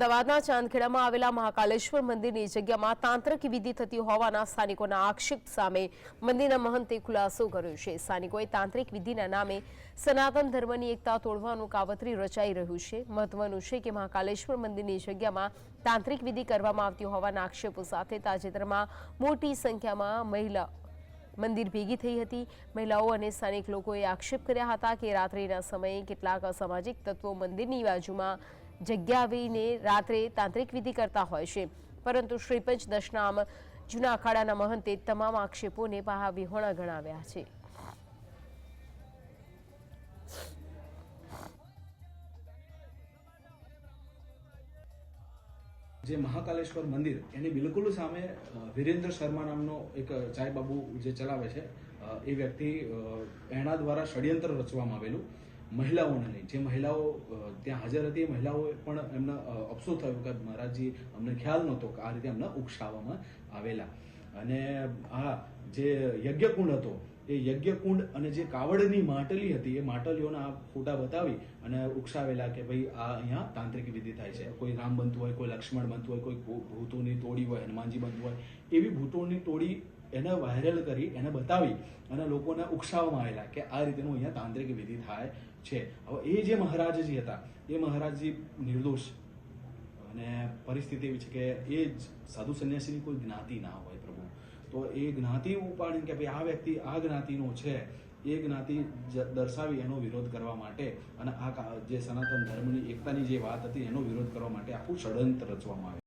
અમદાવાદના ચાંદખેડામાં આવેલા મહાકાલેશ્વર મંદિરની જગ્યામાં તાંત્રિક વિધિ થતી હોવાના સ્થાનિકોના આક્ષેપ સામે મંદિરના મહંતે ખુલાસો કર્યો છે। સ્થાનિકોએ તાંત્રિક વિધિના નામે સનાતન ધર્મની એકતા તોડવાનું કાવતરી રચાઈ રહ્યું છે। મહત્વનું છે કે મહાકાલેશ્વર મંદિરની જગ્યામાં તાંત્રિક વિધિ કરવામાં આવતી હોવાના આક્ષેપો સાથે તાજેતરમાં મોટી સંખ્યામાં મહિલા મંદિર ભેગી થઈ હતી। મહિલાઓ અને સ્થાનિક લોકોએ આક્ષેપ કર્યા હતા કે રાત્રિના સમયે કેટલાક અસામાજિક તત્વો મંદિરની બાજુમાં જગ્યા આવીને રાત્રે તાંત્રિક વિધિ કરતા હોય છે, પરંતુ શ્રી પંચદશનામ જૂના અખાડાના મહંતે તમામ આક્ષેપોને પહાવિહોણા ગણાવ્યા છે। જે મહાકાલેશ્વર મંદિર એની બિલકુલ સામે વિરેન્દ્ર શર્મા નામનો એક ચાય બાબુ જે ચલાવે છે એ વ્યક્તિ એના દ્વારા ષડયંત્ર રચવામાં આવેલું મહિલાઓને લઈ। જે મહિલાઓ ત્યાં હાજર હતી એ મહિલાઓએ પણ એમને અફસોસ થયો કે મહારાજજી અમને ખ્યાલ નહોતો કે આ રીતે અમને ઉકસાવવામાં આવેલા। અને આ જે યજ્ઞકુંડ હતો એ યજ્ઞકુંડ અને જે કાવડની માટલી હતી એ માટલીઓના ફોટા બતાવી અને ઉકસાવેલા કે ભાઈ આ અહીંયા તાંત્રિક વિધિ થાય છે। કોઈ રામ બનતું હોય, કોઈ લક્ષ્મણ બનતું હોય, કોઈ ભૂતોની ટોળી હોય, હનુમાનજી બનતું હોય, એવી ભૂતોની ટોળી એને વાયરલ કરી એને બતાવી અને લોકોને ઉકસાવવામાં આવેલા કે આ રીતેનું અહીંયા તાંત્રિક વિધિ થાય છે। હવે એ જે મહારાજજી હતા એ મહારાજજી નિર્દોષ અને પરિસ્થિતિ એવી છે કે એ જ સાધુ સંન્યાસીની કોઈ જ્ઞાતિ ના હોય પ્રભુ, તો એ જ્ઞાતિ ઉપાડીને કે ભાઈ આ વ્યક્તિ આ જ્ઞાતિનો છે એ જ્ઞાતિ દર્શાવી એનો વિરોધ કરવા માટે અને આ જે સનાતન ધર્મની એકતાની જે વાત હતી એનો વિરોધ કરવા માટે આખું ષડયંત્ર રચવામાં આવ્યું।